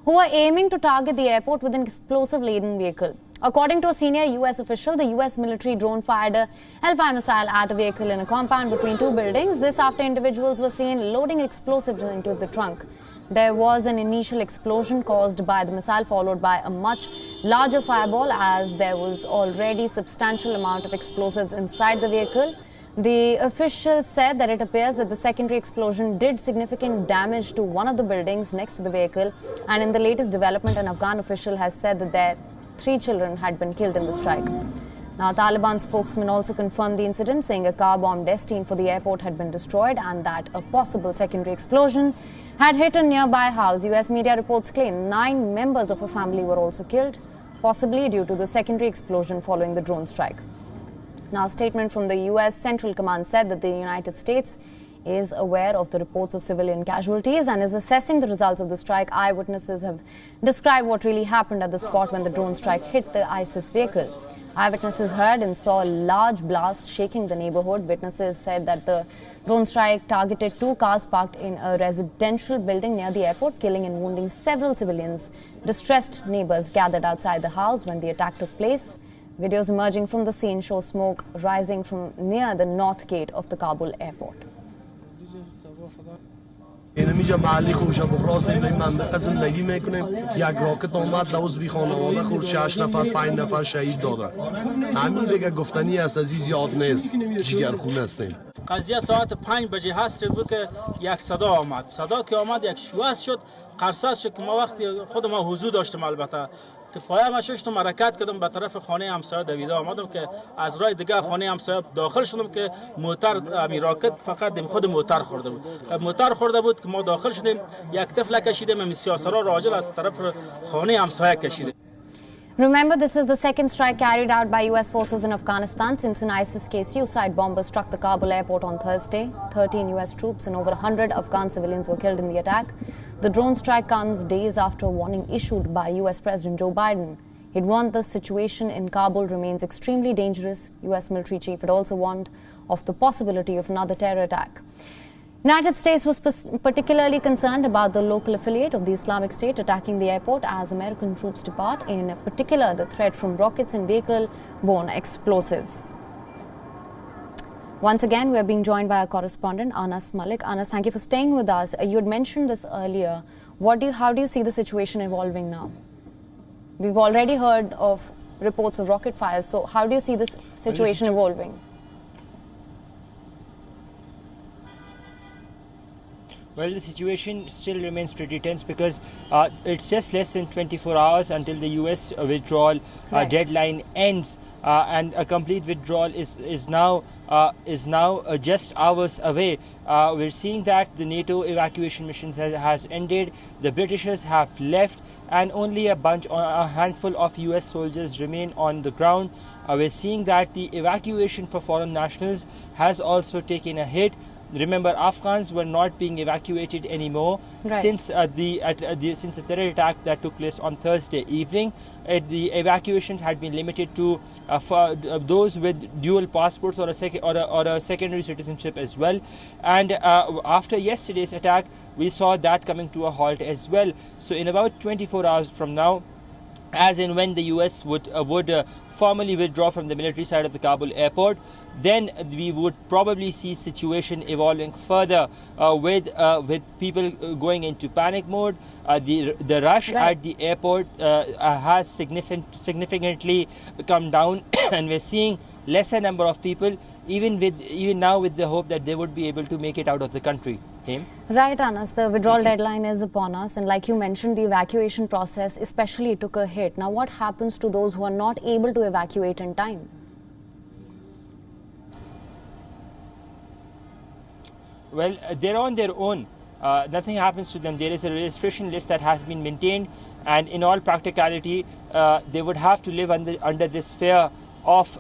who were aiming to target the airport with an explosive-laden vehicle. According to a senior U.S. official, the U.S. military drone fired a Hellfire missile at a vehicle in a compound between two buildings. This after individuals were seen loading explosives into the trunk. There was an initial explosion caused by the missile, followed by a much larger fireball, as there was already substantial amount of explosives inside the vehicle. The official said that it appears that the secondary explosion did significant damage to one of the buildings next to the vehicle, and in the latest development, an Afghan official has said that their 3 children had been killed in the strike. Now, Taliban spokesman also confirmed the incident, saying a car bomb destined for the airport had been destroyed and that a possible secondary explosion had hit a nearby house. US media reports claim 9 members of a family were also killed, possibly due to the secondary explosion following the drone strike. Now, a statement from the US Central Command said that the United States is aware of the reports of civilian casualties and is assessing the results of the strike. Eyewitnesses have described what really happened at the spot when the drone strike hit the ISIS vehicle. Eyewitnesses heard and saw a large blast shaking the neighborhood. Witnesses said that the drone strike targeted 2 cars parked in a residential building near the airport, killing and wounding several civilians. Distressed neighbors gathered outside the house when the attack took place. Videos emerging from the scene show smoke rising from near the north gate of the Kabul airport. اینجا محلی خوشا بخواست این منطقه زندگی میکنیم یک راکت آمد دوز بی خانواده خورد 6 نفر 5 نفر شهید دادن همین دیگه گفتنی است از زیاد نیست جگرخون هستیم قضیه ساعت 5 بجه هست بود که یک صدا آمد که آمد یک شواس شد قرصاص شد که ما وقتی خود ما حضور داشتم البته که پایم ششتم حرکت کردم به طرف خانه همسایه دویده آمدم که از راه دیگه خانه همسایه داخل شدم که موتر راکت فقط خود موتر خورده بود که ما داخل شدیم یک طفل کشیدیم سیاسرا راجل از طرف خانه همسایه کشیدیم. Remember, this is the second strike carried out by U.S. forces in Afghanistan since an ISIS-K suicide bomber struck the Kabul airport on Thursday. 13 U.S. troops and over 100 Afghan civilians were killed in the attack. The drone strike comes days after a warning issued by U.S. President Joe Biden. He'd warned the situation in Kabul remains extremely dangerous. U.S. military chief had also warned of the possibility of another terror attack. United States was particularly concerned about the local affiliate of the Islamic State attacking the airport as American troops depart, in particular the threat from rockets and vehicle-borne explosives. Once again, we are being joined by our correspondent, Anas Malik. Anas, thank you for staying with us. You had mentioned this earlier. How do you see the situation evolving now? We've already heard of reports of rocket fires, so how do you see this situation evolving? Well, the situation still remains pretty tense because it's just less than 24 hours until the U.S. withdrawal deadline ends, and a complete withdrawal is now just hours away. We're seeing that the NATO evacuation missions has ended, the Britishers have left, and only a handful of U.S. soldiers remain on the ground. We're seeing that the evacuation for foreign nationals has also taken a hit. Remember, Afghans were not being evacuated anymore since the terror attack that took place on Thursday evening. The evacuations had been limited to those with dual passports or a secondary citizenship as well. And after yesterday's attack, we saw that coming to a halt as well. So in about 24 hours from now, as in when the US would formally withdraw from the military side of the Kabul airport, then we would probably see situation evolving further with people going into panic mode. The rush at the airport has significantly come down, and we're seeing lesser number of people, even now with the hope that they would be able to make it out of the country. Right, Anas, the withdrawal deadline is upon us, and like you mentioned, the evacuation process especially took a hit. Now, what happens to those who are not able to evacuate in time? Well, they're on their own. Nothing happens to them. There is a registration list that has been maintained, and in all practicality, they would have to live under this fear of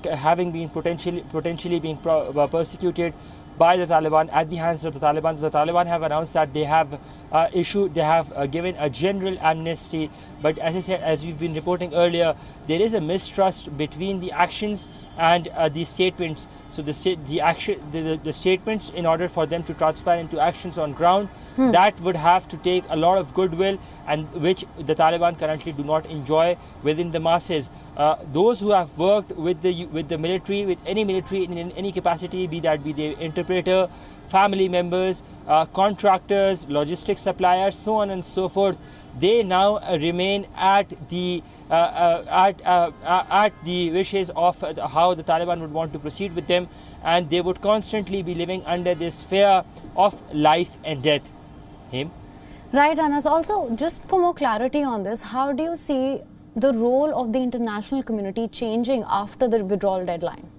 having been potentially being persecuted by the Taliban at the hands of the Taliban. The Taliban have announced that they have given a general amnesty. But as I said, as we've been reporting earlier, there is a mistrust between the actions and the statements. So the statements, in order for them to transpire into actions on ground, that would have to take a lot of goodwill, and which the Taliban currently do not enjoy within the masses. Those who have worked with the military, with any military in any capacity, be the interpreter, family members, contractors, logistics suppliers, so on and so forth, they now remain at the wishes of how the Taliban would want to proceed with them, and they would constantly be living under this fear of life and death. Right, Anas. Also, just for more clarity on this, how do you see the role of the international community changing after the withdrawal deadline?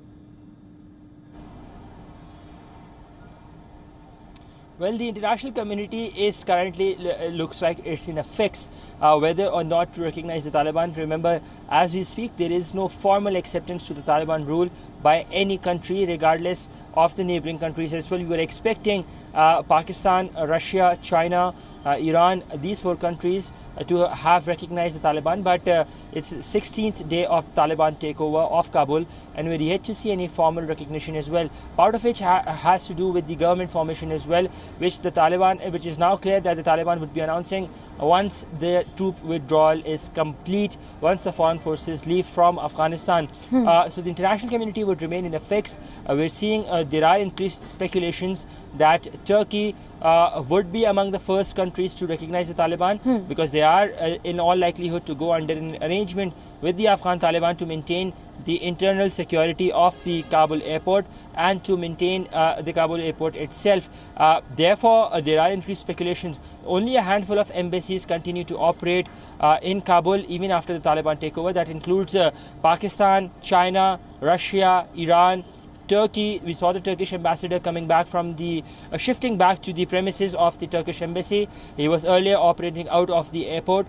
Well, the international community is currently, looks like it's in a fix whether or not to recognize the Taliban. Remember, as we speak, there is no formal acceptance to the Taliban rule by any country, regardless of the neighboring countries as well. We were expecting Pakistan, Russia, China, Iran, these four countries to have recognized the Taliban, but it's 16th day of Taliban takeover of Kabul, and we're yet to see any formal recognition as well. Part of which has to do with the government formation as well, which is now clear that the Taliban would be announcing once the troop withdrawal is complete, once the foreign forces leave from Afghanistan. So the international community would remain in a fix. We're seeing there are increased speculations that Turkey would be among the first countries to recognize the Taliban, because they are in all likelihood to go under an arrangement with the Afghan Taliban to maintain the internal security of the Kabul airport and to maintain the Kabul airport itself. Therefore, there are increased speculations. Only a handful of embassies continue to operate in Kabul even after the Taliban takeover. That includes Pakistan, China, Russia, Iran, Turkey. We saw the Turkish ambassador coming back from the shifting back to the premises of the Turkish embassy. He was earlier operating out of the airport.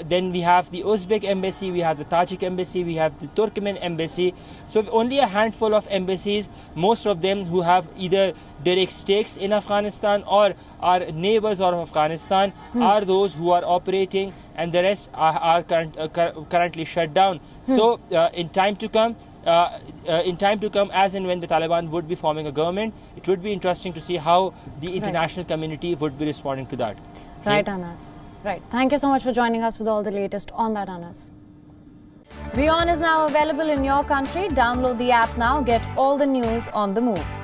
Then we have the Uzbek embassy, we have the Tajik embassy, we have the Turkmen embassy. So only a handful of embassies, most of them who have either direct stakes in Afghanistan or are neighbors of Afghanistan, are those who are operating, and the rest are currently shut down. So in time to come, as and when the Taliban would be forming a government, it would be interesting to see how the international community would be responding to that. Right, Anas. Right. Thank you so much for joining us with all the latest on that, Anas. WION is now available in your country. Download the app now. Get all the news on the move.